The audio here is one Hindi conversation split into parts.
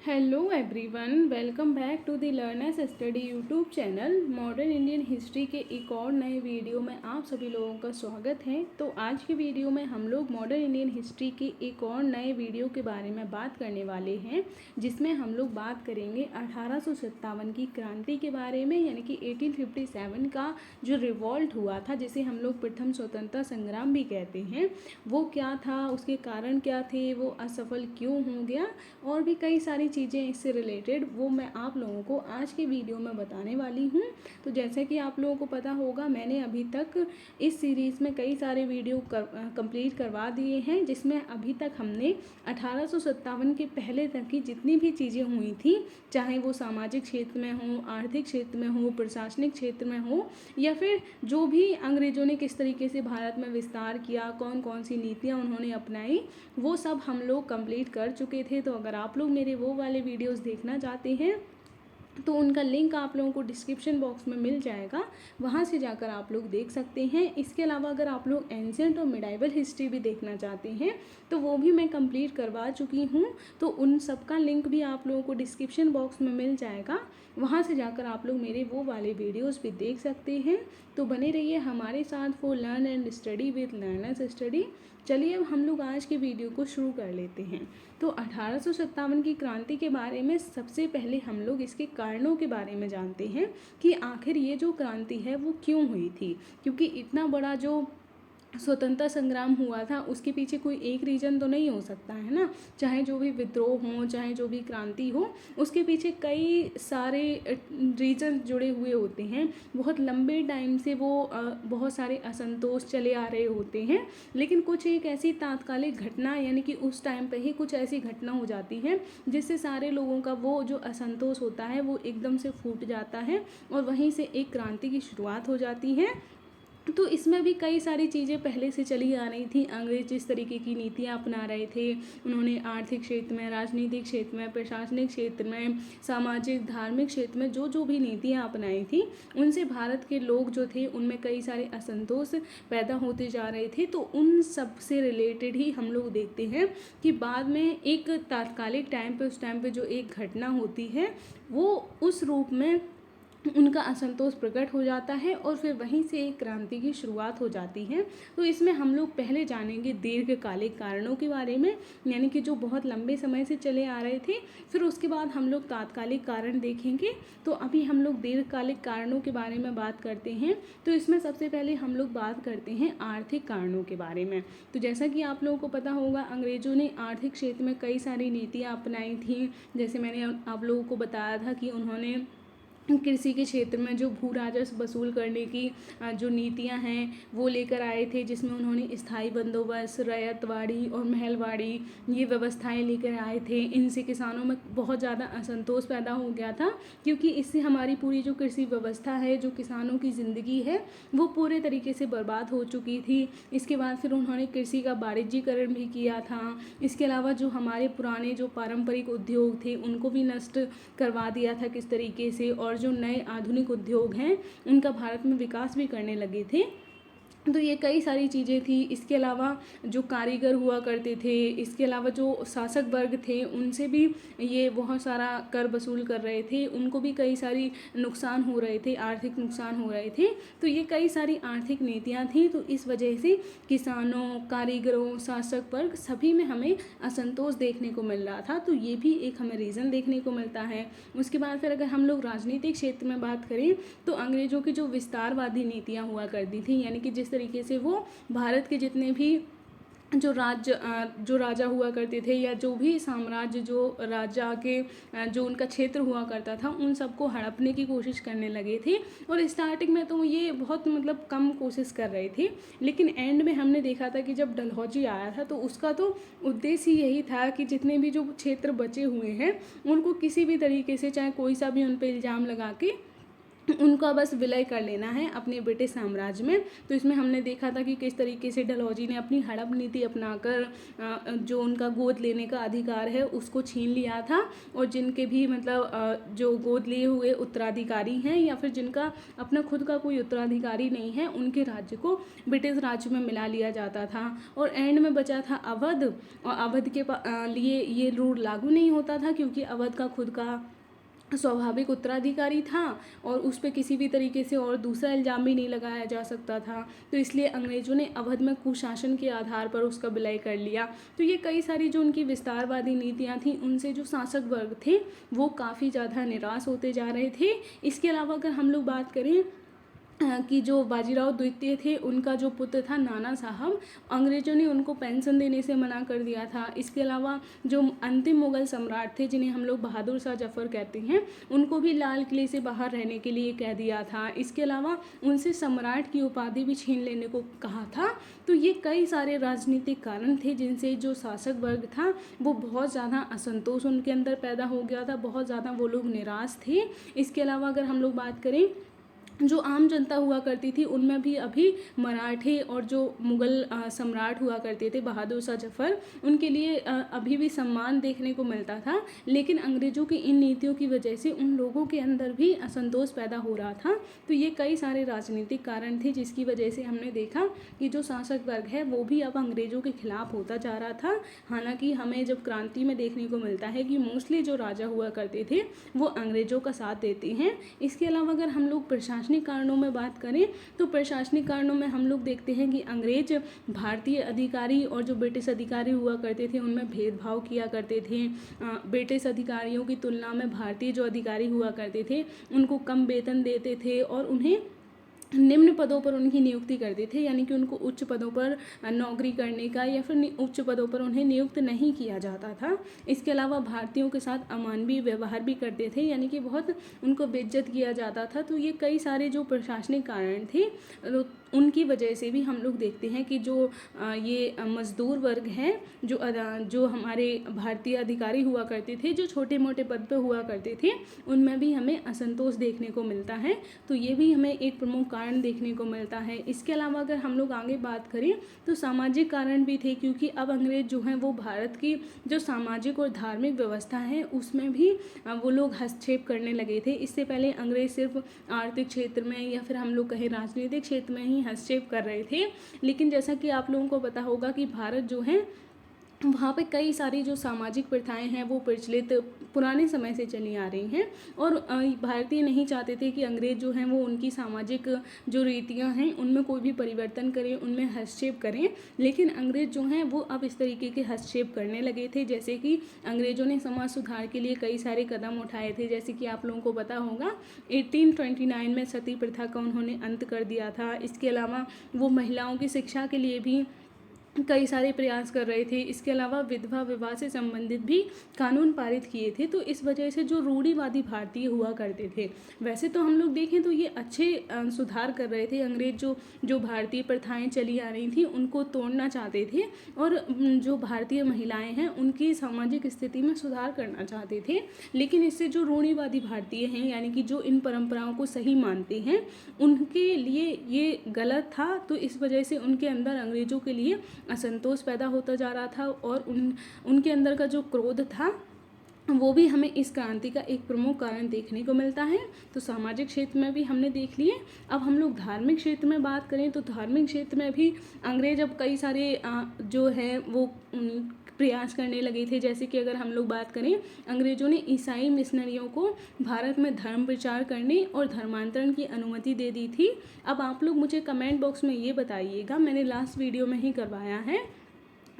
Hello everyone, welcome back to the learners study YouTube channel. Modern Indian history के एक और नए वीडियो में आप सभी लोगों का स्वागत है। तो आज की वीडियो में हम लोग मॉडर्न इंडियन हिस्ट्री के एक और नए वीडियो के बारे में बात करने वाले हैं, जिसमें हम लोग बात करेंगे 1857 की क्रांति के बारे में, यानी कि 1857 का जो रिवॉल्ट हुआ था, जिसे हम लोग प्रथम स्वतंत्रता संग्राम भी कहते हैं, वो क्या था, उसके कारण क्या थे, वो असफल क्यों हो गया, और भी कई सारी चीज़ें इससे रिलेटेड वो मैं आप लोगों को आज के वीडियो में बताने वाली हूँ। तो जैसे कि आप लोगों को पता होगा, मैंने अभी तक इस सीरीज़ में कई सारे वीडियो कंप्लीट करवा दिए हैं, जिसमें अभी तक हमने 1857 के पहले तक की जितनी भी चीज़ें हुई थी, चाहे वो सामाजिक क्षेत्र में हो, आर्थिक क्षेत्र में हो, प्रशासनिक क्षेत्र में हो, या फिर जो भी अंग्रेज़ों ने किस तरीके से भारत में विस्तार किया, कौन कौन सी नीतियाँ उन्होंने अपनाई, वो सब हम लोग कंप्लीट कर चुके थे। तो अगर आप लोग मेरे वो वाले वीडियोस देखना चाहते हैं तो उनका लिंक आप लोगों को डिस्क्रिप्शन बॉक्स में मिल जाएगा, वहाँ से जाकर आप लोग देख सकते हैं। इसके अलावा अगर आप लोग एंशिएंट और मिडाइवल हिस्ट्री भी देखना चाहते हैं तो वो भी मैं कंप्लीट करवा चुकी हूँ, तो उन सब का लिंक भी आप लोगों को डिस्क्रिप्शन बॉक्स में मिल जाएगा, वहाँ से जाकर आप लोग मेरे वो वाले वीडियोज़ भी देख सकते हैं। तो बने रहिए हमारे साथ for learn and study with learners study. चलिए अब हम लोग आज के वीडियो को शुरू कर लेते हैं। तो 1857 की क्रांति के बारे में सबसे पहले हम लोग इसके कारणों के बारे में जानते हैं कि आखिर ये जो क्रांति है वो क्यों हुई थी, क्योंकि इतना बड़ा जो स्वतंत्रता संग्राम हुआ था उसके पीछे कोई एक रीज़न तो नहीं हो सकता है ना। चाहे जो भी विद्रोह हो, चाहे जो भी क्रांति हो, उसके पीछे कई सारे रीजन जुड़े हुए होते हैं। बहुत लंबे टाइम से वो बहुत सारे असंतोष चले आ रहे होते हैं, लेकिन कुछ एक ऐसी तात्कालिक घटना, यानी कि उस टाइम पे ही कुछ ऐसी घटना हो जाती है जिससे सारे लोगों का वो जो असंतोष होता है वो एकदम से फूट जाता है और वहीं से एक क्रांति की शुरुआत हो जाती है। तो इसमें भी कई सारी चीज़ें पहले से चली आ रही थी। अंग्रेज जिस तरीके की नीतियाँ अपना रहे थे, उन्होंने आर्थिक क्षेत्र में, राजनीतिक क्षेत्र में, प्रशासनिक क्षेत्र में, सामाजिक धार्मिक क्षेत्र में जो जो भी नीतियाँ अपनाई थी, उनसे भारत के लोग जो थे उनमें कई सारे असंतोष पैदा होते जा रहे थे। तो उन सब से रिलेटेड ही हम लोग देखते हैं कि बाद में एक तात्कालिक टाइम पे, उस टाइम पे जो एक घटना होती है वो उस रूप में उनका असंतोष प्रकट हो जाता है और फिर वहीं से एक क्रांति की शुरुआत हो जाती है। तो इसमें हम लोग पहले जानेंगे दीर्घकालिक कारणों के बारे में, यानी कि जो बहुत लंबे समय से चले आ रहे थे, फिर उसके बाद हम लोग तात्कालिक कारण देखेंगे। तो अभी हम लोग दीर्घकालिक कारणों के बारे में बात करते हैं। तो इसमें सबसे पहले हम लोग बात करते हैं आर्थिक कारणों के बारे में। तो जैसा कि आप लोगों को पता होगा, अंग्रेज़ों ने आर्थिक क्षेत्र में कई सारी नीतियाँ अपनाई थी। जैसे मैंने आप लोगों को बताया था कि उन्होंने कृषि के क्षेत्र में जो भू राजस्व वसूल करने की जो नीतियां हैं वो लेकर आए थे, जिसमें उन्होंने स्थायी बंदोबस्त, रैयतवाड़ी और महलवाड़ी ये व्यवस्थाएं लेकर आए थे। इनसे किसानों में बहुत ज़्यादा असंतोष पैदा हो गया था, क्योंकि इससे हमारी पूरी जो कृषि व्यवस्था है, जो किसानों की ज़िंदगी है, वो पूरे तरीके से बर्बाद हो चुकी थी। इसके बाद फिर उन्होंने कृषि का वाणिज्यीकरण भी किया था। इसके अलावा जो हमारे पुराने जो पारंपरिक उद्योग थे उनको भी नष्ट करवा दिया था किस तरीके से, और जो नए आधुनिक उद्योग हैं उनका भारत में विकास भी करने लगे थे। तो ये कई सारी चीज़ें थी। इसके अलावा जो कारीगर हुआ करते थे, इसके अलावा जो शासक वर्ग थे, उनसे भी ये बहुत सारा कर वसूल कर रहे थे, उनको भी कई सारी नुकसान हो रहे थे, आर्थिक नुकसान हो रहे थे। तो ये कई सारी आर्थिक नीतियाँ थी। तो इस वजह से किसानों, कारीगरों, शासक वर्ग सभी में हमें असंतोष देखने को मिल रहा था। तो ये भी एक हमें रीज़न देखने को मिलता है। उसके बाद फिर अगर हम लोग राजनीतिक क्षेत्र में बात करें तो अंग्रेज़ों की जो विस्तारवादी नीतियाँ हुआ करती थी, यानी कि जिस तरीके से वो भारत के जितने भी जो राजा हुआ करते थे, या जो भी साम्राज्य, जो राजा के जो उनका क्षेत्र हुआ करता था, उन सबको हड़पने की कोशिश करने लगे थे। और स्टार्टिंग में तो ये बहुत कम कोशिश कर रहे थे, लेकिन एंड में हमने देखा था कि जब डलहौजी आया था तो उसका तो उद्देश्य यही था कि जितने भी जो क्षेत्र बचे हुए हैं उनको किसी भी तरीके से, चाहे कोई सा भी उन पर इल्ज़ाम लगा के उनका बस विलय कर लेना है अपने ब्रिटिश साम्राज्य में। तो इसमें हमने देखा था कि किस तरीके से डलहौजी ने अपनी हड़प नीति अपनाकर जो उनका गोद लेने का अधिकार है उसको छीन लिया था, और जिनके भी मतलब जो गोद लिए हुए उत्तराधिकारी हैं या फिर जिनका अपना खुद का कोई उत्तराधिकारी नहीं है, उनके राज्य को ब्रिटिश राज्य में मिला लिया जाता था। और एंड में बचा था अवध, और अवध के लिए ये रूल लागू नहीं होता था क्योंकि अवध का खुद का स्वाभाविक उत्तराधिकारी था और उस पर किसी भी तरीके से और दूसरा इल्ज़ाम भी नहीं लगाया जा सकता था। तो इसलिए अंग्रेज़ों ने अवध में कुशासन के आधार पर उसका विलय कर लिया। तो ये कई सारी जो उनकी विस्तारवादी नीतियाँ थीं, उनसे जो शासक वर्ग थे वो काफ़ी ज़्यादा निराश होते जा रहे थे। इसके अलावा अगर हम लोग बात करें कि जो बाजीराव द्वितीय थे, उनका जो पुत्र था नाना साहब, अंग्रेज़ों ने उनको पेंशन देने से मना कर दिया था। इसके अलावा जो अंतिम मुग़ल सम्राट थे, जिन्हें हम लोग बहादुर शाह जफ़र कहते हैं, उनको भी लाल किले से बाहर रहने के लिए कह दिया था। इसके अलावा उनसे सम्राट की उपाधि भी छीन लेने को कहा था। तो ये कई सारे राजनीतिक कारण थे जिनसे जो शासक वर्ग था वो बहुत ज़्यादा असंतोष उनके अंदर पैदा हो गया था, बहुत ज़्यादा वो लोग निराश थे। इसके अलावा अगर हम लोग बात करें जो आम जनता हुआ करती थी, उनमें भी अभी मराठे और जो मुग़ल सम्राट हुआ करते थे बहादुर शाह जफ़र, उनके लिए अभी भी सम्मान देखने को मिलता था। लेकिन अंग्रेज़ों की इन नीतियों की वजह से उन लोगों के अंदर भी असंतोष पैदा हो रहा था। तो ये कई सारे राजनीतिक कारण थे जिसकी वजह से हमने देखा कि जो शासक वर्ग है वो भी अब अंग्रेज़ों के खिलाफ़ होता जा रहा था। हालांकि हमें जब क्रांति में देखने को मिलता है कि मोस्टली जो राजा हुआ करते थे वो अंग्रेज़ों का साथ देते हैं। इसके अलावा अगर हम लोग प्रशासनिक कारणों में बात करें तो प्रशासनिक कारणों में हम लोग देखते हैं कि अंग्रेज भारतीय अधिकारी और जो ब्रिटिश अधिकारी हुआ करते थे उनमें भेदभाव किया करते थे। ब्रिटिश अधिकारियों की तुलना में भारतीय जो अधिकारी हुआ करते थे उनको कम वेतन देते थे और उन्हें निम्न पदों पर उनकी नियुक्ति करते थे, यानी कि उनको उच्च पदों पर नौकरी करने का या फिर उच्च पदों पर उन्हें नियुक्त नहीं किया जाता था। इसके अलावा भारतीयों के साथ अमानवीय व्यवहार भी करते थे, यानी कि बहुत उनको बेइज्जत किया जाता था। तो ये कई सारे जो प्रशासनिक कारण थे उनकी वजह से भी हम लोग देखते हैं कि जो ये मज़दूर वर्ग हैं, जो हमारे भारतीय अधिकारी हुआ करते थे, जो छोटे मोटे पद पर हुआ करते थे, उनमें भी हमें असंतोष देखने को मिलता है। तो ये भी हमें एक प्रमुख कारण देखने को मिलता है। इसके अलावा अगर हम लोग आगे बात करें तो सामाजिक कारण भी थे, क्योंकि अब अंग्रेज जो हैं वो भारत की जो सामाजिक और धार्मिक व्यवस्था है उसमें भी वो लोग हस्तक्षेप करने लगे थे। इससे पहले अंग्रेज सिर्फ आर्थिक क्षेत्र में या फिर हम लोग कहें राजनीतिक क्षेत्र में ही हस्तक्षेप कर रहे थे। लेकिन जैसा कि आप लोगों को पता होगा कि भारत जो है वहाँ पे कई सारी जो सामाजिक प्रथाएं हैं वो प्रचलित पुराने समय से चली आ रही हैं, और भारतीय नहीं चाहते थे कि अंग्रेज जो हैं वो उनकी सामाजिक जो रीतियां हैं उनमें कोई भी परिवर्तन करें, उनमें हस्तक्षेप करें। लेकिन अंग्रेज जो हैं वो अब इस तरीके के हस्तक्षेप करने लगे थे, जैसे कि अंग्रेज़ों ने समाज सुधार के लिए कई सारे कदम उठाए थे। जैसे कि आप लोगों को पता होगा 1829 में सती प्रथा का उन्होंने अंत कर दिया था। इसके अलावा वो महिलाओं की शिक्षा के लिए भी कई सारे प्रयास कर रहे थे। इसके अलावा विधवा विवाह से संबंधित भी कानून पारित किए थे। तो इस वजह से जो रूढ़िवादी भारतीय हुआ करते थे, वैसे तो हम लोग देखें तो ये अच्छे सुधार कर रहे थे। अंग्रेज जो भारतीय प्रथाएं चली आ रही थी उनको तोड़ना चाहते थे, और जो भारतीय महिलाएं हैं उनकी सामाजिक स्थिति में सुधार करना चाहते थे। लेकिन इससे जो रूढ़िवादी भारतीय हैं, यानी कि जो इन परंपराओं को सही मानते हैं, उनके लिए ये गलत था। तो इस वजह से उनके अंदर अंग्रेज़ों के लिए असंतोष पैदा होता जा रहा था, और उनके अंदर का जो क्रोध था वो भी हमें इस क्रांति का एक प्रमुख कारण देखने को मिलता है। तो सामाजिक क्षेत्र में भी हमने देख लिए। अब हम लोग धार्मिक क्षेत्र में बात करें तो धार्मिक क्षेत्र में भी अंग्रेज अब कई सारे जो है वो प्रयास करने लगे थे। जैसे कि अगर हम लोग बात करें, अंग्रेज़ों ने ईसाई मिशनरियों को भारत में धर्म प्रचार करने और धर्मांतरण की अनुमति दे दी थी। अब आप लोग मुझे कमेंट बॉक्स में ये बताइएगा, मैंने लास्ट वीडियो में ही करवाया है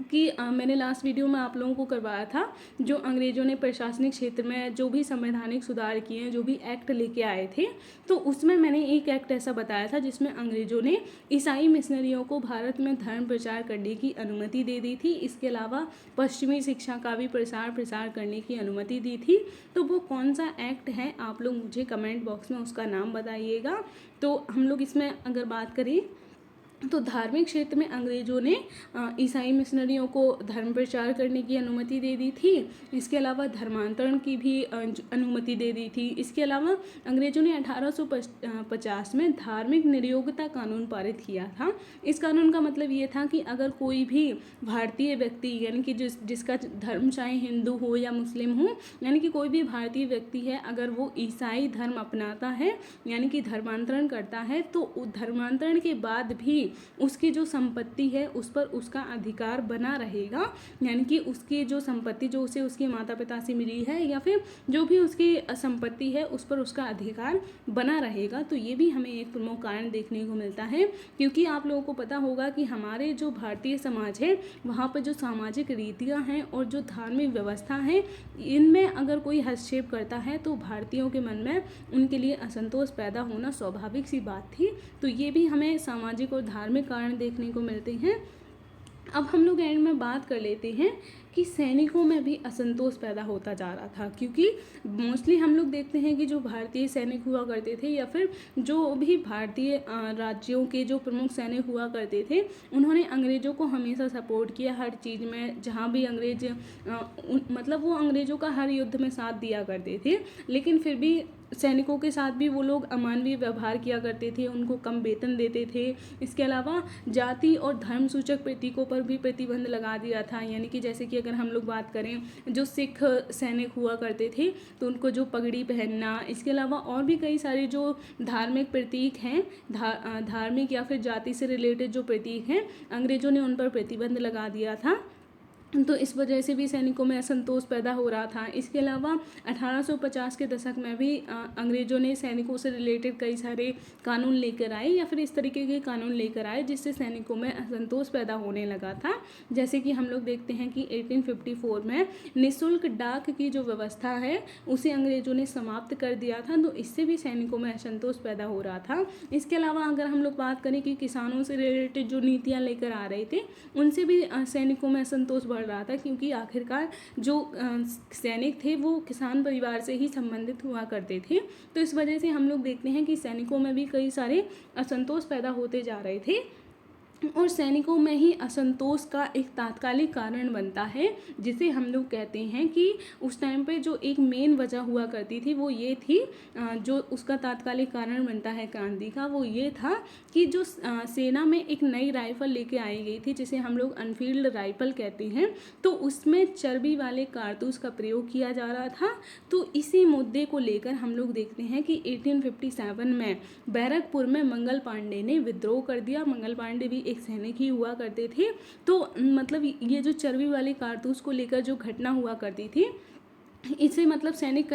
कि मैंने लास्ट वीडियो में आप लोगों को करवाया था जो अंग्रेज़ों ने प्रशासनिक क्षेत्र में जो भी संवैधानिक सुधार किए हैं, जो भी एक्ट लेके आए थे, तो उसमें मैंने एक एक्ट ऐसा बताया था जिसमें अंग्रेज़ों ने ईसाई मिशनरियों को भारत में धर्म प्रचार करने की अनुमति दे दी थी। इसके अलावा पश्चिमी शिक्षा का भी प्रसार करने की अनुमति दी थी। तो वो कौन सा एक्ट है, आप लोग मुझे कमेंट बॉक्स में उसका नाम बताइएगा। तो हम लोग इसमें अगर बात करें तो धार्मिक क्षेत्र में अंग्रेज़ों ने ईसाई मिशनरियों को धर्म प्रचार करने की अनुमति दे दी थी। इसके अलावा धर्मांतरण की भी अनुमति दे दी थी। इसके अलावा अंग्रेज़ों ने 1850 में धार्मिक निरयोग्यता कानून पारित किया था। इस कानून का मतलब ये था कि अगर कोई भी भारतीय व्यक्ति, यानी कि जिसका धर्म चाहे हिंदू हो या मुस्लिम हो, यानी कि कोई भी भारतीय व्यक्ति है, अगर वो ईसाई धर्म अपनाता है यानी कि धर्मांतरण करता है, तो धर्मांतरण के बाद भी उसकी जो संपत्ति है उस पर उसका अधिकार बना रहेगा। यानी कि उसकी जो संपत्ति जो उसे उसके माता पिता से मिली है या फिर जो भी उसकी संपत्ति है उस पर उसका अधिकार बना रहेगा। तो ये भी हमें एक प्रमुख कारण देखने को मिलता है, क्योंकि आप लोगों को पता होगा कि हमारे जो भारतीय समाज है वहाँ पर जो सामाजिक रीतियाँ हैं और जो धार्मिक व्यवस्था है, इनमें अगर कोई हस्तक्षेप करता है तो भारतीयों के मन में उनके लिए असंतोष पैदा होना स्वाभाविक सी बात थी। तो ये भी हमें सामाजिक और धार्मिक कारण देखने को मिलते हैं। अब हम लोग एंड में बात कर लेते हैं कि सैनिकों में भी असंतोष पैदा होता जा रहा था, क्योंकि मोस्टली हम लोग देखते हैं कि जो भारतीय सैनिक हुआ करते थे या फिर जो भी भारतीय राज्यों के जो प्रमुख सैनिक हुआ करते थे, उन्होंने अंग्रेज़ों को हमेशा सपोर्ट किया हर चीज़ में। जहाँ भी अंग्रेज मतलब वो अंग्रेज़ों का हर युद्ध में साथ दिया करते थे, लेकिन फिर भी सैनिकों के साथ भी वो लोग अमानवीय व्यवहार किया करते थे, उनको कम वेतन देते थे। इसके अलावा जाति और धर्म सूचक प्रतीकों पर भी प्रतिबंध लगा दिया था। यानी कि जैसे कि अगर हम लोग बात करें, जो सिख सैनिक हुआ करते थे तो उनको जो पगड़ी पहनना, इसके अलावा और भी कई सारे जो धार्मिक प्रतीक हैं, धार्मिक या फिर जाति से रिलेटेड जो प्रतीक हैं, अंग्रेज़ों ने उन पर प्रतिबंध लगा दिया था। तो इस वजह से भी सैनिकों में असंतोष पैदा हो रहा था। इसके अलावा 1850 के दशक में भी अंग्रेज़ों ने सैनिकों से रिलेटेड कई सारे कानून लेकर आए या फिर इस तरीके के कानून लेकर आए जिससे सैनिकों में असंतोष पैदा होने लगा था। जैसे कि हम लोग देखते हैं कि 1854 में निःशुल्क डाक की जो व्यवस्था है उसे अंग्रेज़ों ने समाप्त कर दिया था। तो इससे भी सैनिकों में असंतोष पैदा हो रहा था। इसके अलावा अगर हम लोग बात करें कि किसानों से रिलेटेड जो नीतियाँ लेकर आ रहे थे, उनसे भी सैनिकों में असंतोष बढ़ रहा था, क्योंकि आखिरकार जो सैनिक थे वो किसान परिवार से ही संबंधित हुआ करते थे। तो इस वजह से हम लोग देखते हैं कि सैनिकों में भी कई सारे असंतोष पैदा होते जा रहे थे। और सैनिकों में ही असंतोष का एक तात्कालिक कारण बनता है, जिसे हम लोग कहते हैं कि उस टाइम पे जो एक मेन वजह हुआ करती थी वो ये थी, जो उसका तात्कालिक कारण बनता है क्रांति का, वो ये था कि जो सेना में एक नई राइफ़ल लेके आई गई थी जिसे हम लोग अनफील्ड राइफ़ल कहते हैं, तो उसमें चर्बी वाले कारतूस का प्रयोग किया जा रहा था। तो इसी मुद्दे को लेकर हम लोग देखते हैं कि 1857 में बैरकपुर में मंगल पांडे ने विद्रोह कर दिया। मंगल पांडे भी एक सैनिक ही हुआ करते थे। तो मतलब ये जो चर्बी वाले कारतूस को लेकर जो घटना हुआ करती थी, इससे मतलब सैनिक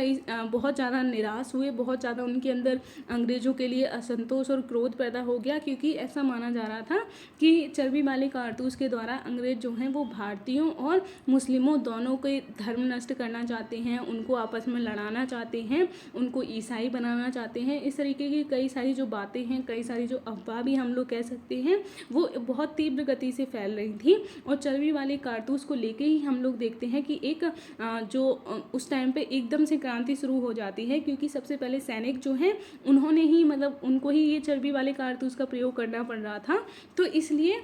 बहुत ज़्यादा निराश हुए, बहुत ज़्यादा उनके अंदर अंग्रेज़ों के लिए असंतोष और क्रोध पैदा हो गया, क्योंकि ऐसा माना जा रहा था कि चर्बी वाले कारतूस के द्वारा अंग्रेज़ जो हैं वो भारतीयों और मुस्लिमों दोनों के धर्म नष्ट करना चाहते हैं, उनको आपस में लड़ाना चाहते हैं, उनको ईसाई बनाना चाहते हैं। इस तरीके की कई सारी जो बातें हैं, कई सारी जो अफवाह भी हम लोग कह सकते हैं, वो बहुत तीव्र गति से फैल रही थी। और चर्बी वाले कारतूस को लेके ही हम लोग देखते हैं कि एक जो उस टाइम पे एकदम से क्रांति शुरू हो जाती है, क्योंकि सबसे पहले सैनिक जो हैं उन्होंने ही मतलब उनको ही ये चर्बी वाले कारतूस का प्रयोग करना पड़ रहा था। तो इसलिए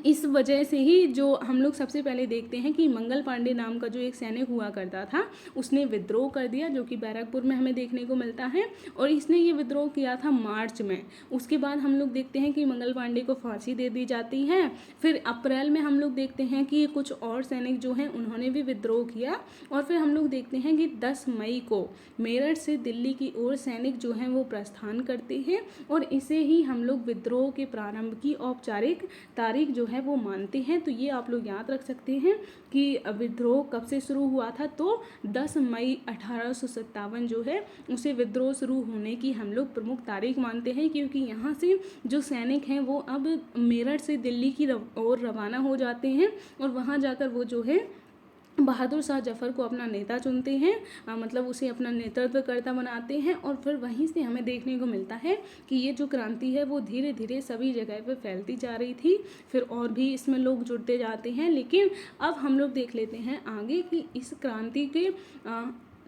इस वजह से ही जो हम लोग सबसे पहले देखते हैं कि मंगल पांडे नाम का जो एक सैनिक हुआ करता था उसने विद्रोह कर दिया, जो कि बैरकपुर में हमें देखने को मिलता है। और इसने ये विद्रोह किया था मार्च में। उसके बाद हम लोग देखते हैं कि मंगल पांडे को फांसी दे दी जाती है। फिर अप्रैल में हम लोग देखते हैं कि कुछ और सैनिक जो हैं उन्होंने भी विद्रोह किया। और फिर हम लोग देखते हैं कि 10 मई को मेरठ से दिल्ली की ओर सैनिक जो हैं वो प्रस्थान करते हैं, और इसे ही हम लोग विद्रोह के प्रारंभ की औपचारिक तारीख जो है वो मानते हैं। तो ये आप लोग याद रख सकते हैं कि विद्रोह कब से शुरू हुआ था। तो 10 मई 1857 जो है उसे विद्रोह शुरू होने की हम लोग प्रमुख तारीख मानते हैं, क्योंकि यहाँ से जो सैनिक हैं वो अब मेरठ से दिल्ली की ओर रवाना हो जाते हैं, और वहाँ जाकर वो जो है बहादुर शाह जफ़र को अपना नेता चुनते हैं, मतलब उसे अपना नेतृत्वकर्ता बनाते हैं। और फिर वहीं से हमें देखने को मिलता है कि ये जो क्रांति है वो धीरे धीरे सभी जगह पे फैलती जा रही थी। फिर और भी इसमें लोग जुड़ते जाते हैं। लेकिन अब हम लोग देख लेते हैं आगे कि इस क्रांति के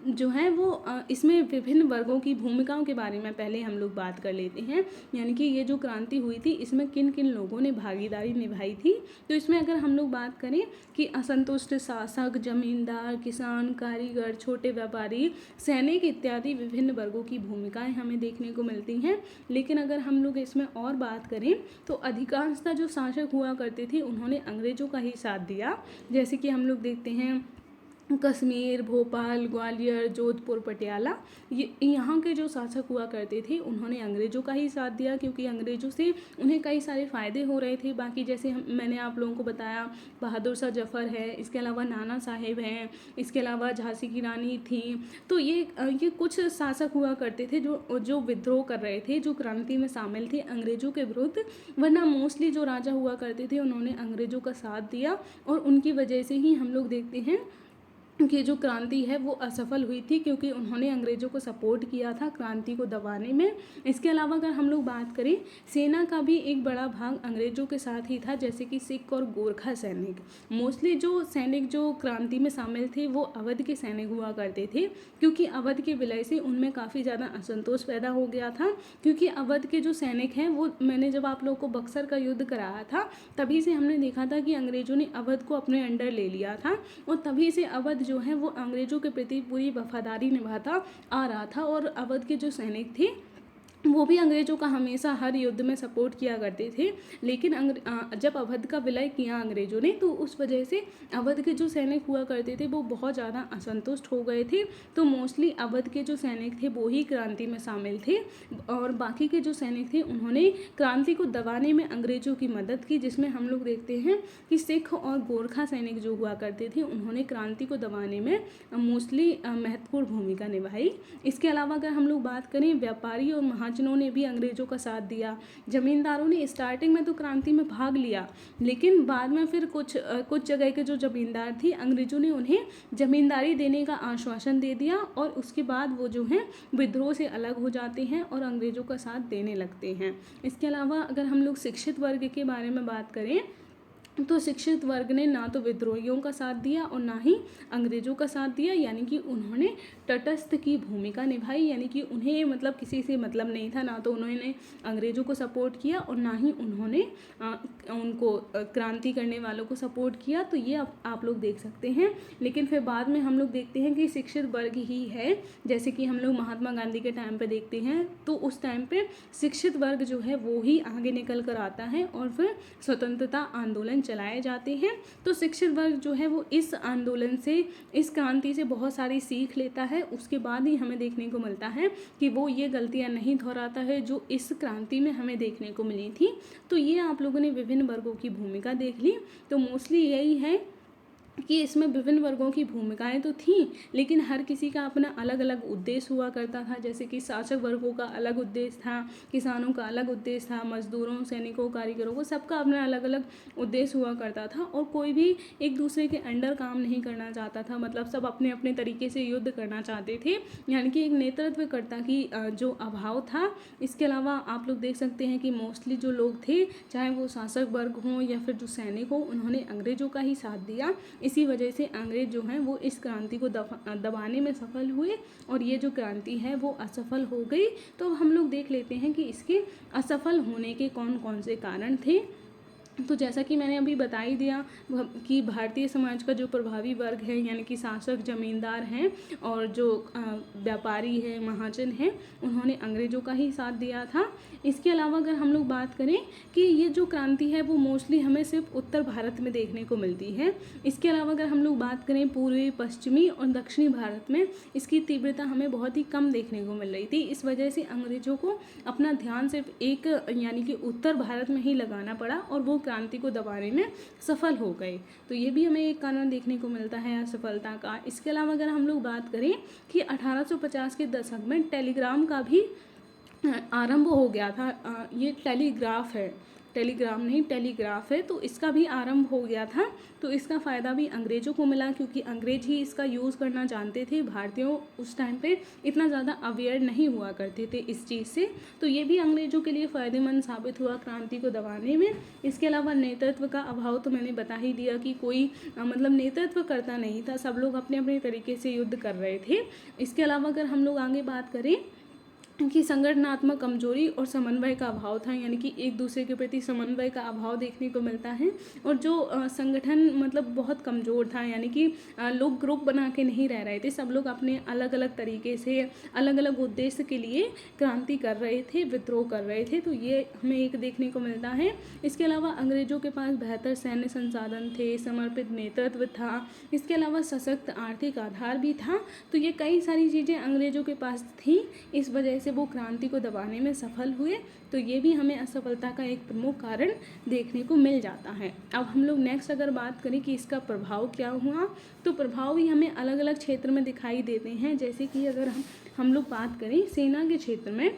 जो है वो इसमें विभिन्न वर्गों की भूमिकाओं के बारे में पहले हम लोग बात कर लेते हैं। यानी कि ये जो क्रांति हुई थी इसमें किन किन लोगों ने भागीदारी निभाई थी। तो इसमें अगर हम लोग बात करें कि असंतुष्ट शासक, जमींदार, किसान, कारीगर, छोटे व्यापारी, सैनिक इत्यादि विभिन्न वर्गों की भूमिकाएं हमें देखने को मिलती हैं। लेकिन अगर हम लोग इसमें और बात करें तो अधिकांशतः जो शासक हुआ करते थे उन्होंने अंग्रेजों का ही साथ दिया। जैसे कि हम लोग देखते हैं कश्मीर, भोपाल, ग्वालियर, जोधपुर, पटियाला, ये यहाँ के जो शासक हुआ करते थे उन्होंने अंग्रेज़ों का ही साथ दिया, क्योंकि अंग्रेज़ों से उन्हें कई सारे फ़ायदे हो रहे थे। बाकी जैसे मैंने आप लोगों को बताया, बहादुर शाह जफ़र है, इसके अलावा नाना साहेब हैं, इसके अलावा झांसी की रानी थी। तो ये कुछ शासक हुआ करते थे जो विद्रोह कर रहे थे, जो क्रांति में शामिल थे अंग्रेज़ों के विरुद्ध। वरना मोस्टली जो राजा हुआ करते थे उन्होंने अंग्रेज़ों का साथ दिया, और उनकी वजह से ही हम लोग देखते हैं कि जो क्रांति है वो असफल हुई थी, क्योंकि उन्होंने अंग्रेज़ों को सपोर्ट किया था क्रांति को दबाने में। इसके अलावा अगर हम लोग बात करें, सेना का भी एक बड़ा भाग अंग्रेज़ों के साथ ही था, जैसे कि सिख और गोरखा सैनिक। मोस्टली जो सैनिक जो क्रांति में शामिल थे वो अवध के सैनिक हुआ करते थे, क्योंकि अवध के विलय से उनमें काफ़ी ज़्यादा असंतोष पैदा हो गया था। क्योंकि अवध के जो सैनिक हैं वो, मैंने जब आप लोगों को बक्सर का युद्ध कराया था तभी से हमने देखा था कि अंग्रेज़ों ने अवध को अपने अंडर ले लिया था, और तभी से अवध जो है वो अंग्रेज़ों के प्रति पूरी वफादारी निभाता आ रहा था। और अवध के जो सैनिक थे वो भी अंग्रेज़ों का हमेशा हर युद्ध में सपोर्ट किया करते थे। लेकिन जब अवध का विलय किया अंग्रेज़ों ने, तो उस वजह से अवध के जो सैनिक हुआ करते थे वो बहुत ज़्यादा असंतुष्ट हो गए थे। तो मोस्टली अवध के जो सैनिक थे वो ही क्रांति में शामिल थे, और बाकी के जो सैनिक थे उन्होंने क्रांति को दबाने में अंग्रेज़ों की मदद की। जिसमें हम लोग देखते हैं कि सिख और गोरखा सैनिक जो हुआ करते थे उन्होंने क्रांति को दबाने में मोस्टली महत्वपूर्ण भूमिका निभाई। इसके अलावा अगर हम लोग बात करें, व्यापारी और महाजनों ने भी अंग्रेज़ों का साथ दिया। जमींदारों ने स्टार्टिंग में तो क्रांति में भाग लिया, लेकिन बाद में फिर कुछ जगह के जो जमींदार थे, अंग्रेज़ों ने उन्हें जमींदारी देने का आश्वासन दे दिया, और उसके बाद वो जो हैं विद्रोह से अलग हो जाते हैं और अंग्रेज़ों का साथ देने लगते हैं। इसके अलावा अगर हम लोग शिक्षित वर्ग के बारे में बात करें, तो शिक्षित वर्ग ने ना तो विद्रोहियों का साथ दिया और ना ही अंग्रेज़ों का साथ दिया। यानी कि उन्होंने तटस्थ की भूमिका निभाई, यानी कि उन्हें मतलब किसी से मतलब नहीं था। ना तो उन्होंने अंग्रेज़ों को सपोर्ट किया और ना ही उन्होंने उनको क्रांति करने वालों को सपोर्ट किया। तो ये आप लोग देख सकते हैं। लेकिन फिर बाद में हम लोग देखते हैं कि शिक्षित वर्ग ही है, जैसे कि हम लोग महात्मा गांधी के टाइम पे देखते हैं, तो उस टाइम पे शिक्षित वर्ग जो है वो ही आगे निकल कर आता है और फिर स्वतंत्रता आंदोलन चलाए जाते हैं। तो शिक्षित वर्ग जो है वो इस आंदोलन से, इस क्रांति से बहुत सारी सीख लेता है। उसके बाद ही हमें देखने को मिलता है कि वो ये गलतियां नहीं दोहराता है जो इस क्रांति में हमें देखने को मिली थी। तो ये आप लोगों ने विभिन्न वर्गों की भूमिका देख ली। तो मोस्टली यही है कि इसमें विभिन्न वर्गों की भूमिकाएं तो थीं, लेकिन हर किसी का अपना अलग अलग उद्देश्य हुआ करता था। जैसे कि शासक वर्गों का अलग उद्देश्य था, किसानों का अलग उद्देश्य था, मजदूरों, सैनिकों, कारीगरों को, सबका अपना अलग अलग उद्देश्य हुआ करता था। और कोई भी एक दूसरे के अंडर काम नहीं करना चाहता था, मतलब सब अपने अपने तरीके से युद्ध करना चाहते थे। यानी कि एक नेतृत्वकर्ता की जो अभाव था। इसके अलावा आप लोग देख सकते हैं कि मोस्टली जो लोग थे, चाहे वो शासक वर्ग हों या फिर जो सैनिक हों, उन्होंने अंग्रेज़ों का ही साथ दिया। इसी वजह से अंग्रेज जो हैं वो इस क्रांति को दबाने में सफल हुए, और ये जो क्रांति है वो असफल हो गई। तो हम लोग देख लेते हैं कि इसके असफल होने के कौन कौन से कारण थे। तो जैसा कि मैंने अभी बता ही दिया कि भारतीय समाज का जो प्रभावी वर्ग है, यानी कि शासक, जमींदार हैं और जो व्यापारी हैं, महाजन हैं, उन्होंने अंग्रेज़ों का ही साथ दिया था। इसके अलावा अगर हम लोग बात करें कि ये जो क्रांति है वो मोस्टली हमें सिर्फ उत्तर भारत में देखने को मिलती है। इसके अलावा अगर हम लोग बात करें पूर्वी, पश्चिमी और दक्षिणी भारत में, इसकी तीव्रता हमें बहुत ही कम देखने को मिल रही थी। इस वजह से अंग्रेज़ों को अपना ध्यान सिर्फ एक यानी कि उत्तर भारत में ही लगाना पड़ा और वो क्रांति को दबाने में सफल हो गए। तो ये भी हमें एक कारण देखने को मिलता है असफलता का। इसके अलावा अगर हम लोग बात करें कि 1850 के दशक में टेलीग्राम का भी आरंभ हो गया था। ये टेलीग्राफ है, टेलीग्राम नहीं टेलीग्राफ है, तो इसका भी आरंभ हो गया था। तो इसका फ़ायदा भी अंग्रेज़ों को मिला क्योंकि अंग्रेज ही इसका यूज़ करना जानते थे। भारतीयों उस टाइम पे इतना ज़्यादा अवेयर नहीं हुआ करते थे इस चीज़ से, तो ये भी अंग्रेज़ों के लिए फ़ायदेमंद साबित हुआ क्रांति को दबाने में। इसके अलावा नेतृत्व का अभाव तो मैंने बता ही दिया कि कोई मतलब नेतृत्व करता नहीं था, सब लोग अपने अपने तरीके से युद्ध कर रहे थे। इसके अलावा अगर हम लोग आगे बात करें कि संगठनात्मक कमजोरी और समन्वय का अभाव था, यानी कि एक दूसरे के प्रति समन्वय का अभाव देखने को मिलता है। और जो संगठन मतलब बहुत कमज़ोर था, यानी कि लोग ग्रुप बना के नहीं रह रहे थे, सब लोग अपने अलग अलग तरीके से अलग अलग उद्देश्य के लिए क्रांति कर रहे थे, विद्रोह कर रहे थे, तो ये हमें एक देखने को मिलता है। इसके अलावा अंग्रेज़ों के पास बेहतर सैन्य संसाधन थे, समर्पित नेतृत्व था, इसके अलावा सशक्त आर्थिक आधार भी था। तो ये कई सारी चीज़ें अंग्रेज़ों के पास थी, इस वजह से वो क्रांति को दबाने में सफल हुए। तो ये भी हमें असफलता का एक प्रमुख कारण देखने को मिल जाता है। अब हम लोग नेक्स्ट अगर बात करें कि इसका प्रभाव क्या हुआ, तो प्रभाव भी हमें अलग अलग क्षेत्र में दिखाई देते हैं। जैसे कि अगर हम लोग बात करें सेना के क्षेत्र में,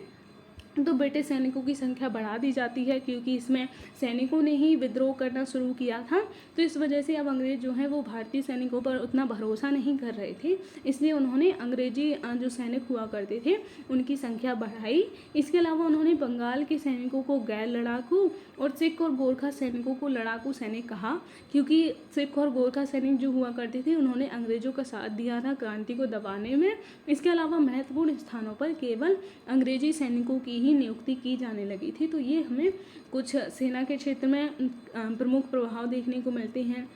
तो ब्रिटिश सैनिकों की संख्या बढ़ा दी जाती है क्योंकि इसमें सैनिकों ने ही विद्रोह करना शुरू किया था। तो इस वजह से अब अंग्रेज़ जो हैं वो भारतीय सैनिकों पर उतना भरोसा नहीं कर रहे थे, इसलिए उन्होंने अंग्रेजी जो सैनिक हुआ करते थे उनकी संख्या बढ़ाई। इसके अलावा उन्होंने बंगाल के सैनिकों को गैर लड़ाकू और सिख और गोरखा सैनिकों को लड़ाकू सैनिक कहा, क्योंकि सिख और गोरखा सैनिक जो हुआ करते थे उन्होंने अंग्रेज़ों का साथ दिया था क्रांति को दबाने में। इसके अलावा महत्वपूर्ण स्थानों पर केवल अंग्रेजी सैनिकों की नियुक्ति की जाने लगी थी। तो ये हमें कुछ सेना के क्षेत्र में प्रमुख प्रभाव देखने को मिलते हैं।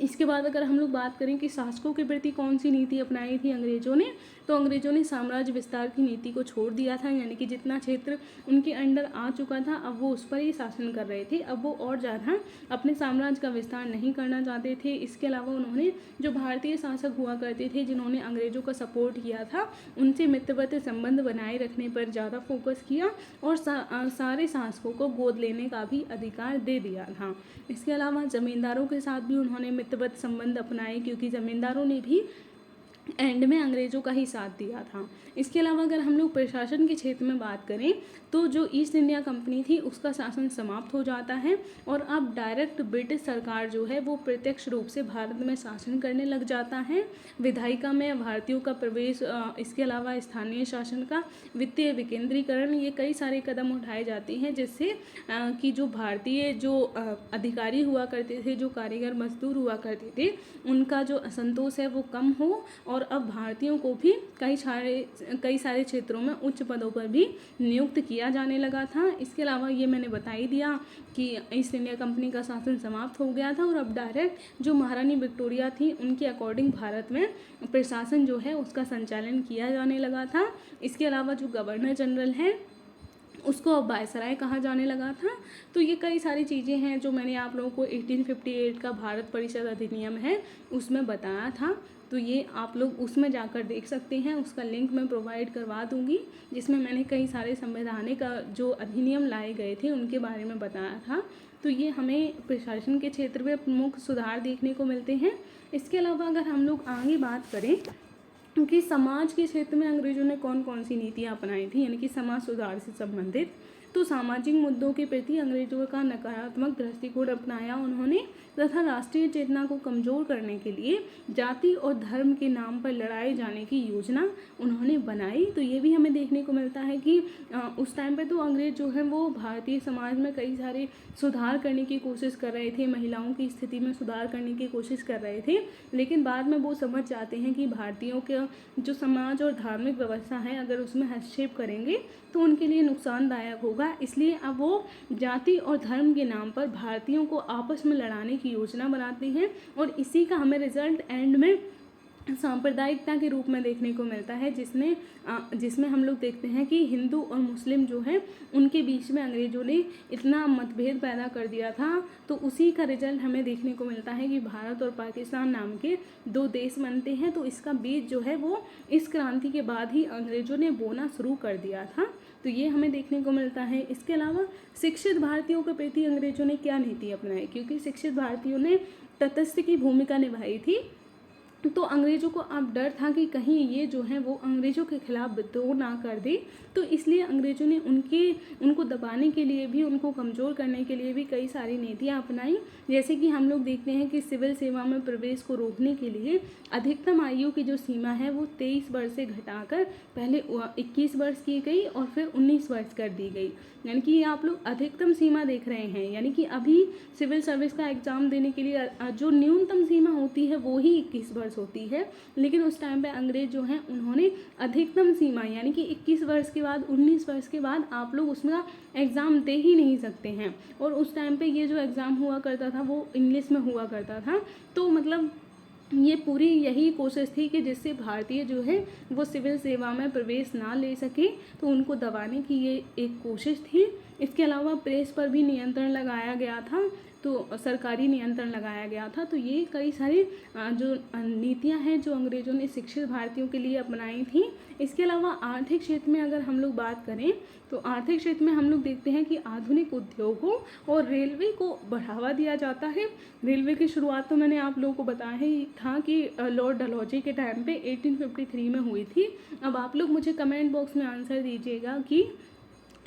इसके बाद अगर हम लोग बात करें कि शासकों के प्रति कौन सी नीति अपनाई थी अंग्रेज़ों ने, तो अंग्रेज़ों ने साम्राज्य विस्तार की नीति को छोड़ दिया था, यानी कि जितना क्षेत्र उनके अंडर आ चुका था अब वो उस पर ही शासन कर रहे थे, अब वो और ज़्यादा अपने साम्राज्य का विस्तार नहीं करना चाहते थे। इसके अलावा उन्होंने जो भारतीय शासक हुआ करते थे जिन्होंने अंग्रेज़ों का सपोर्ट किया था उनसे मित्रवत संबंध बनाए रखने पर ज़्यादा फोकस किया और सारे शासकों को गोद लेने का भी अधिकार दे दिया था। इसके अलावा ज़मींदारों के साथ भी उन्होंने मित्रवत संबंध अपनाए क्योंकि ज़मींदारों ने भी एंड में अंग्रेज़ों का ही साथ दिया था। इसके अलावा अगर हम लोग प्रशासन के क्षेत्र में बात करें तो जो ईस्ट इंडिया कंपनी थी उसका शासन समाप्त हो जाता है और अब डायरेक्ट ब्रिटिश सरकार जो है वो प्रत्यक्ष रूप से भारत में शासन करने लग जाता है। विधायिका में भारतीयों का प्रवेश, इसके अलावा स्थानीय शासन का वित्तीय विकेंद्रीकरण, ये कई सारे कदम उठाए जाते हैं जिससे कि जो भारतीय जो अधिकारी हुआ करते थे, जो कारीगर मजदूर हुआ करते थे, उनका जो असंतोष है वो कम हो और अब भारतीयों को भी कई सारे क्षेत्रों में उच्च पदों पर भी नियुक्त किया जाने लगा था। इसके अलावा ये मैंने बता ही दिया कि ईस्ट इंडिया कंपनी का शासन समाप्त हो गया था और अब डायरेक्ट जो महारानी विक्टोरिया थी उनके अकॉर्डिंग भारत में प्रशासन जो है उसका संचालन किया जाने लगा था। इसके अलावा जो गवर्नर जनरल है उसको अब वायसराय कहा जाने लगा था। तो ये कई सारी चीज़ें हैं जो मैंने आप लोगों को 1858 का भारत परिषद अधिनियम है उसमें बताया था, तो ये आप लोग उसमें जाकर देख सकते हैं, उसका लिंक मैं प्रोवाइड करवा दूंगी जिसमें मैंने कई सारे संवैधानिक जो अधिनियम लाए गए थे उनके बारे में बताया था। तो ये हमें प्रशासन के क्षेत्र में प्रमुख सुधार देखने को मिलते हैं। इसके अलावा अगर हम लोग आगे बात करें कि समाज के क्षेत्र में अंग्रेज़ों ने कौन कौन सी नीतियाँ अपनाई थी, यानी कि समाज सुधार से संबंधित, तो सामाजिक मुद्दों के प्रति अंग्रेज़ों का नकारात्मक दृष्टिकोण अपनाया उन्होंने तथा राष्ट्रीय चेतना को कमज़ोर करने के लिए जाति और धर्म के नाम पर लड़ाए जाने की योजना उन्होंने बनाई। तो ये भी हमें देखने को मिलता है कि उस टाइम पे तो अंग्रेज़ जो है वो भारतीय समाज में कई सारे सुधार करने की कोशिश कर रहे थे, महिलाओं की स्थिति में सुधार करने की कोशिश कर रहे थे, लेकिन बाद में वो समझ जाते हैं कि भारतीयों के जो समाज और धार्मिक व्यवस्था है अगर उसमें हस्तक्षेप करेंगे तो उनके लिए नुकसानदायक होगा, इसलिए अब वो जाति और धर्म के नाम पर भारतीयों को आपस में लड़ाने की योजना बनाते हैं और इसी का हमें रिजल्ट एंड में सांप्रदायिकता के रूप में देखने को मिलता है, जिसमें हम लोग देखते हैं कि हिंदू और मुस्लिम जो है उनके बीच में अंग्रेज़ों ने इतना मतभेद पैदा कर दिया था। तो उसी का रिजल्ट हमें देखने को मिलता है कि भारत और पाकिस्तान नाम के दो देश बनते हैं। तो इसका बीज जो है वो इस क्रांति के बाद ही अंग्रेज़ों ने बोना शुरू कर दिया था। तो ये हमें देखने को मिलता है। इसके अलावा शिक्षित भारतीयों के प्रति अंग्रेज़ों ने क्या नीति अपनाई, क्योंकि शिक्षित भारतीयों ने तटस्थ की भूमिका निभाई थी तो अंग्रेज़ों को अब डर था कि कहीं ये जो है वो अंग्रेज़ों के खिलाफ़ विद्रोह ना कर दे, तो इसलिए अंग्रेज़ों ने उनको दबाने के लिए भी, उनको कमज़ोर करने के लिए भी कई सारी नीतियाँ अपनाई। जैसे कि हम लोग देखते हैं कि सिविल सेवा में प्रवेश को रोकने के लिए अधिकतम आयु की जो सीमा है वो 23 वर्ष से घटाकर पहले 21 वर्ष की गई और फिर 19 वर्ष कर दी गई। यानी कि ये आप लोग अधिकतम सीमा देख रहे हैं, यानी कि अभी सिविल सर्विस का एग्ज़ाम देने के लिए जो न्यूनतम सीमा होती है वो ही 21 वर्ष होती है, लेकिन उस टाइम पे अंग्रेज़ जो हैं उन्होंने अधिकतम सीमा यानी कि 21 वर्ष के बाद 19 वर्ष के बाद आप लोग उसमें एग्ज़ाम दे ही नहीं सकते हैं। और उस टाइम पे ये जो एग्ज़ाम हुआ करता था वो इंग्लिश में हुआ करता था। तो मतलब ये पूरी यही कोशिश थी कि जिससे भारतीय जो है वो सिविल सेवा में प्रवेश ना ले सके, तो उनको दबाने की ये एक कोशिश थी। इसके अलावा प्रेस पर भी नियंत्रण लगाया गया था, तो सरकारी नियंत्रण लगाया गया था। तो ये कई सारी जो नीतियां हैं जो अंग्रेज़ों ने शिक्षित भारतीयों के लिए अपनाई थी। इसके अलावा आर्थिक क्षेत्र में अगर हम लोग बात करें तो आर्थिक क्षेत्र में हम लोग देखते हैं कि आधुनिक उद्योगों और रेलवे को बढ़ावा दिया जाता है। रेलवे की शुरुआत तो मैंने आप लोगों को बताया ही था कि लॉर्ड डलहौजी के टाइम पे 1853 में हुई थी। अब आप लोग मुझे कमेंट बॉक्स में आंसर दीजिएगा कि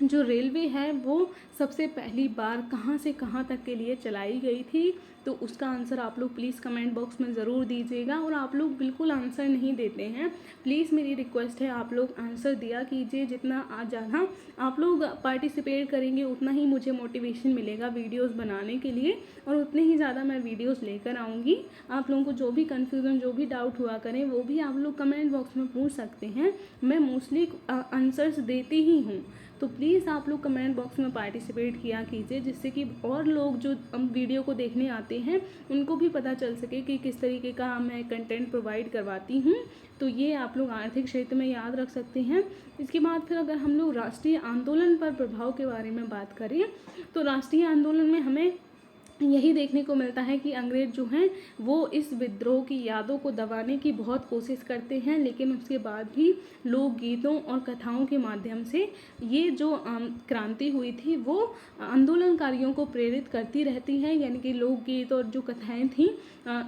जो रेलवे है वो सबसे पहली बार कहाँ से कहाँ तक के लिए चलाई गई थी, तो उसका आंसर आप लोग प्लीज़ कमेंट बॉक्स में ज़रूर दीजिएगा। और आप लोग बिल्कुल आंसर नहीं देते हैं, प्लीज़ मेरी रिक्वेस्ट है आप लोग आंसर दिया कीजिए। जितना आज ज़्यादा आप लोग पार्टिसिपेट करेंगे उतना ही मुझे मोटिवेशन मिलेगा वीडियोस बनाने के लिए, और उतने ही ज़्यादा मैं वीडियोस लेकर आऊँगी। आप लोगों को जो भी कन्फ्यूज़न, जो भी डाउट हुआ करें वो भी आप लोग कमेंट बॉक्स में पूछ सकते हैं। मैं मोस्टली आंसर्स देती ही हूँ, तो प्लीज़ आप लोग कमेंट बॉक्स में पार्टिसिपेट किया कीजिए, जिससे कि और लोग जो वीडियो को देखने आते हैं उनको भी पता चल सके कि किस तरीके का मैं कंटेंट प्रोवाइड करवाती हूँ। तो ये आप लोग आर्थिक क्षेत्र में याद रख सकते हैं। इसके बाद फिर अगर हम लोग राष्ट्रीय आंदोलन पर प्रभाव के बारे में बात करें तो राष्ट्रीय आंदोलन में हमें यही देखने को मिलता है कि अंग्रेज़ जो हैं वो इस विद्रोह की यादों को दबाने की बहुत कोशिश करते हैं, लेकिन उसके बाद भी लोकगीतों और कथाओं के माध्यम से ये जो क्रांति हुई थी वो आंदोलनकारियों को प्रेरित करती रहती है। यानी कि लोकगीत और जो कथाएं थीं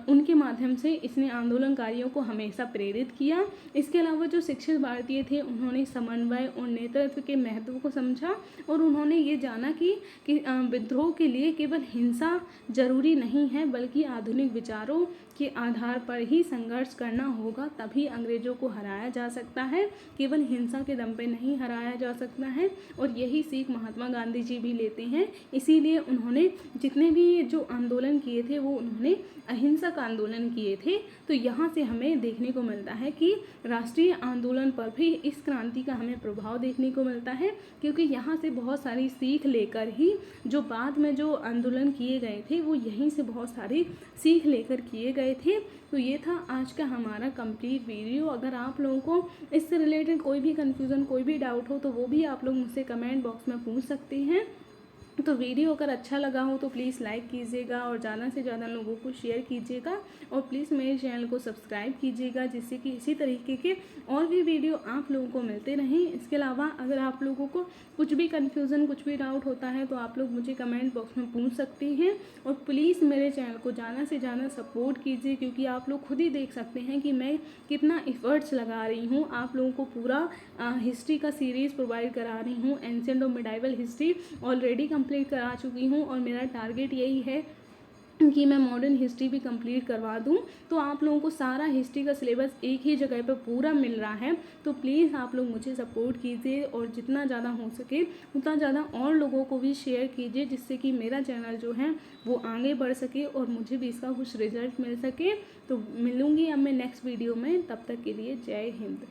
उनके माध्यम से इसने आंदोलनकारियों को हमेशा प्रेरित किया। इसके अलावा जो शिक्षित भारतीय थे उन्होंने समन्वय और नेतृत्व के महत्व को समझा, और उन्होंने ये जाना कि विद्रोह के लिए केवल हिंसा जरूरी नहीं है, बल्कि आधुनिक विचारों के आधार पर ही संघर्ष करना होगा, तभी अंग्रेज़ों को हराया जा सकता है। केवल हिंसा के दम पे नहीं हराया जा सकता है, और यही सीख महात्मा गांधी जी भी लेते हैं। इसीलिए उन्होंने जितने भी जो आंदोलन किए थे वो उन्होंने अहिंसक आंदोलन किए थे। तो यहाँ से हमें देखने को मिलता है कि राष्ट्रीय आंदोलन पर भी इस क्रांति का हमें प्रभाव देखने को मिलता है, क्योंकि यहाँ से बहुत सारी सीख लेकर ही जो बाद में जो आंदोलन किए गए थे वो यहीं से बहुत सारी सीख लेकर किए गए थे। तो ये था आज का हमारा कंप्लीट वीडियो। अगर आप लोगों को इससे रिलेटेड कोई भी कन्फ्यूज़न, कोई भी डाउट हो तो वो भी आप लोग मुझसे कमेंट बॉक्स में पूछ सकते हैं। तो वीडियो अगर अच्छा लगा हो तो प्लीज़ लाइक कीजिएगा और ज़्यादा से ज़्यादा लोगों को शेयर कीजिएगा, और प्लीज़ मेरे चैनल को सब्सक्राइब कीजिएगा, जिससे कि इसी तरीके के और भी वीडियो आप लोगों को मिलते रहें। इसके अलावा अगर आप लोगों को कुछ भी कन्फ्यूज़न, कुछ भी डाउट होता है तो आप लोग मुझे कमेंट बॉक्स में पूछ सकते हैं। और प्लीज़ मेरे चैनल को ज़्यादा से ज़्यादा सपोर्ट कीजिए, क्योंकि आप लोग खुद ही देख सकते हैं कि मैं कितना एफर्ट्स लगा रही हूँ। आप लोगों को पूरा हिस्ट्री का सीरीज़ प्रोवाइड करा रही हूँ। एंशिएंट और मिडाइवल हिस्ट्री ऑलरेडी कंप्लीट करा चुकी हूँ, और मेरा टारगेट यही है कि मैं मॉडर्न हिस्ट्री भी कंप्लीट करवा दूं। तो आप लोगों को सारा हिस्ट्री का सिलेबस एक ही जगह पर पूरा मिल रहा है। तो प्लीज़ आप लोग मुझे सपोर्ट कीजिए, और जितना ज़्यादा हो सके उतना ज़्यादा और लोगों को भी शेयर कीजिए, जिससे कि मेरा चैनल जो है वो आगे बढ़ सके और मुझे भी इसका कुछ रिजल्ट मिल सके। तो मिलूँगी अब मैं नेक्स्ट वीडियो में, तब तक के लिए जय हिंद।